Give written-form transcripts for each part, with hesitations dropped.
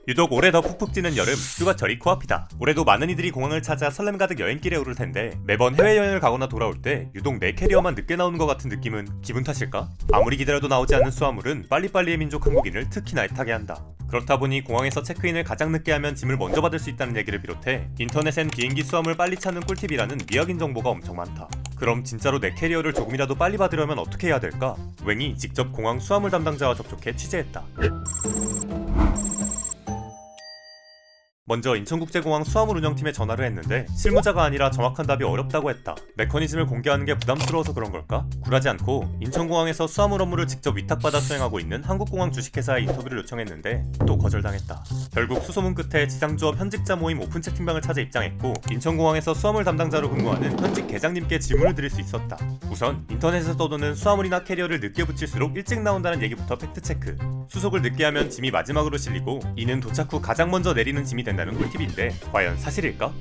유독 올해 더 푹푹 찌는 여름, 휴가철이 코앞이다. 올해도 많은 이들이 공항을 찾아 설렘 가득 여행길에 오를 텐데 매번 해외여행을 가거나 돌아올 때 유독 내 캐리어만 늦게 나오는 것 같은 느낌은 기분 탓일까? 아무리 기다려도 나오지 않는 수화물은 빨리빨리의 민족 한국인을 특히나 애타게 한다. 그렇다 보니 공항에서 체크인을 가장 늦게 하면 짐을 먼저 받을 수 있다는 얘기를 비롯해 인터넷엔 비행기 수화물 빨리 찾는 꿀팁이라는 미확인 정보가 엄청 많다. 그럼 진짜로 내 캐리어를 조금이라도 빨리 받으려면 어떻게 해야 될까? 웽이 직접 공항 수화물 담당자와 접촉해 취재했다. 먼저 인천국제공항 수화물 운영팀에 전화를 했는데 실무자가 아니라 정확한 답이 어렵다고 했다. 메커니즘을 공개하는 게 부담스러워서 그런 걸까? 굴하지 않고 인천공항에서 수화물 업무를 직접 위탁받아 수행하고 있는 한국공항 주식회사에 인터뷰를 요청했는데 또 거절당했다. 결국 수소문 끝에 지상주업 현직자 모임 오픈 채팅방을 찾아 입장했고 인천공항에서 수화물 담당자로 근무하는 현직 계장님께 질문을 드릴 수 있었다. 우선 인터넷에서 떠도는 수화물이나 캐리어를 늦게 붙일수록 일찍 나온다는 얘기부터 팩트체크. 수속을 늦게 하면 짐이 마지막으로 실리고 이는 도착 후 가장 먼저 내리는 짐이 된다는 꿀팁인데 과연 사실일까?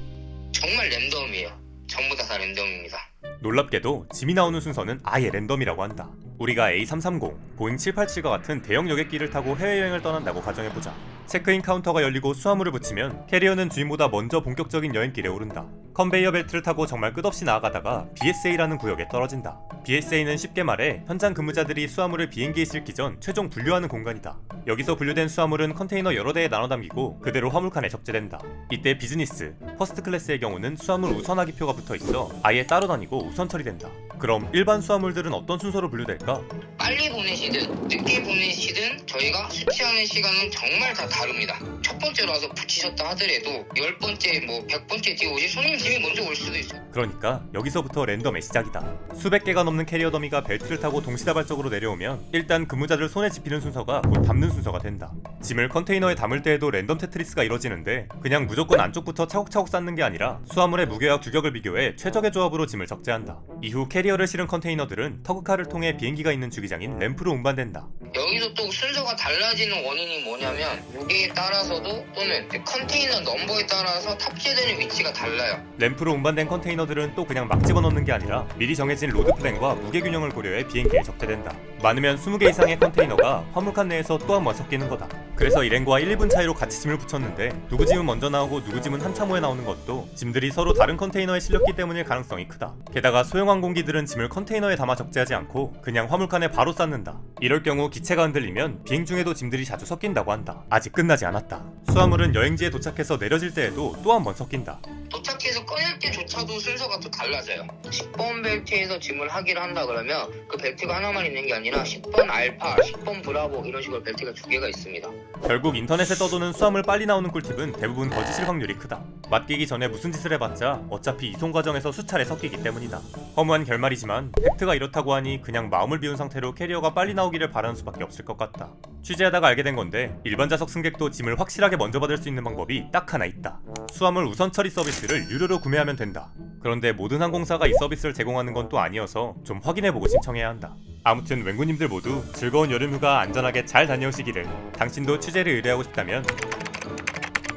정말 랜덤이에요. 전부 다 랜덤입니다. 놀랍게도 짐이 나오는 순서는 아예 랜덤이라고 한다. 우리가 A330, 보잉 787과 같은 대형 여객기를 타고 해외여행을 떠난다고 가정해보자. 체크인 카운터가 열리고 수화물을 붙이면 캐리어는 주인보다 먼저 본격적인 여행길에 오른다. 컨베이어 벨트를 타고 정말 끝없이 나아가다가 BSA라는 구역에 떨어진다. BSA는 쉽게 말해 현장 근무자들이 수화물을 비행기에 싣기 전 최종 분류하는 공간이다. 여기서 분류된 수화물은 컨테이너 여러 대에 나눠 담기고 그대로 화물칸에 적재된다. 이때 비즈니스, 퍼스트 클래스의 경우는 수화물 우선하기표가 붙어있어 아예 따로 다니고 우선 처리된다. 그럼 일반 수화물들은 어떤 순서로 분류될까? 빨리 보내시든 늦게 보내시든 저희가 수치하는 시간은 정말 다 다릅니다. 첫 번째로 와서 붙이셨다 하더라도 10번째, 100번째 뒤에 오실 손님 짐이 먼저 올 수도 있어요. 그러니까 여기서부터 랜덤의 시작이다. 수백 개가 넘는 캐리어 더미가 벨트를 타고 동시다발적으로 내려오면 일단 근무자들 손에 집히는 순서가 곧 담는 순서가 된다. 짐을 컨테이너에 담을 때에도 랜덤 테트리스가 이뤄지는데 그냥 무조건 안쪽부터 차곡차곡 쌓는 게 아니라 수화물의 무게와 규격을 비교해 최적의 조합으로 짐을 적재한다. 이후 캐리어를 실은 컨테이너들은 터그카를 통해 비행기가 있는 주기장인 램프로 운반된다. 여기서 또 순서가 달라지는 원인이 뭐냐면 무게에 따라서도 또는 컨테이너 넘버에 따라서 탑재되는 위치가 달라요. 램프로 운반된 컨테이너들은 또 그냥 막 집어넣는 게 아니라 미리 정해진 로드 플랜과 무게 균형을 고려해 비행기에 적재된다. 많으면 20개 이상의 컨테이너가 화물칸 내에서 또 한 번 섞이는 거다. 그래서 일행과 1, 2분 차이로 같이 짐을 붙였는데 누구 짐은 먼저 나오고 누구 짐은 한참 후에 나오는 것도 짐들이 서로 다른 컨테이너에 실렸기 때문일 가능성이 크다. 게다가 소형 항공기들은 짐을 컨테이너에 담아 적재하지 않고 그냥 화물칸에 바로 쌓는다. 이럴 경우 기체가 흔들리면 비행 중에도 짐들이 자주 섞인다고 한다. 아직 끝나지 않았다. 수화물은 여행지에 도착해서 내려질 때에도 또 한 번 섞인다. 도착해서 꺼낼 때조차도 순서가 또 달라져요. 10번 벨트에서 짐을 하기를 한다 그러면 그 벨트가 하나만 있는 게 아니라 10번 알파, 10번 브라보 이런 식으로 벨트가 두 개가 있습니다. 결국 인터넷에 떠도는 수화물 빨리 나오는 꿀팁은 대부분 거짓일 확률이 크다. 맡기기 전에 무슨 짓을 해봤자 어차피 이송 과정에서 수차례 섞이기 때문이다. 허무한 결말이지만 팩트가 이렇다고 하니 그냥 마음을 비운 상태로 캐리어가 빨리 나오기를 바라는 수밖에 없을 것 같다. 취재하다가 알게 된 건데 일반 좌석 승객도 짐을 확실하게 먼저 받을 수 있는 방법이 딱 하나 있다. 수화물 우선 처리 서비스를 유료로 구매하면 된다. 그런데 모든 항공사가 이 서비스를 제공하는 건 또 아니어서 좀 확인해보고 신청해야 한다. 아무튼 웽구님들 모두 즐거운 여름휴가 안전하게 잘 다녀오시기를. 당신도 취재를 의뢰하고 싶다면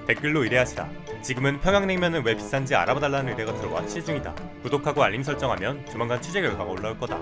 댓글로 의뢰하시라. 지금은 평양냉면은 왜 비싼지 알아봐달라는 의뢰가 들어와 취재 중이다. 구독하고 알림 설정하면 조만간 취재 결과가 올라올 거다.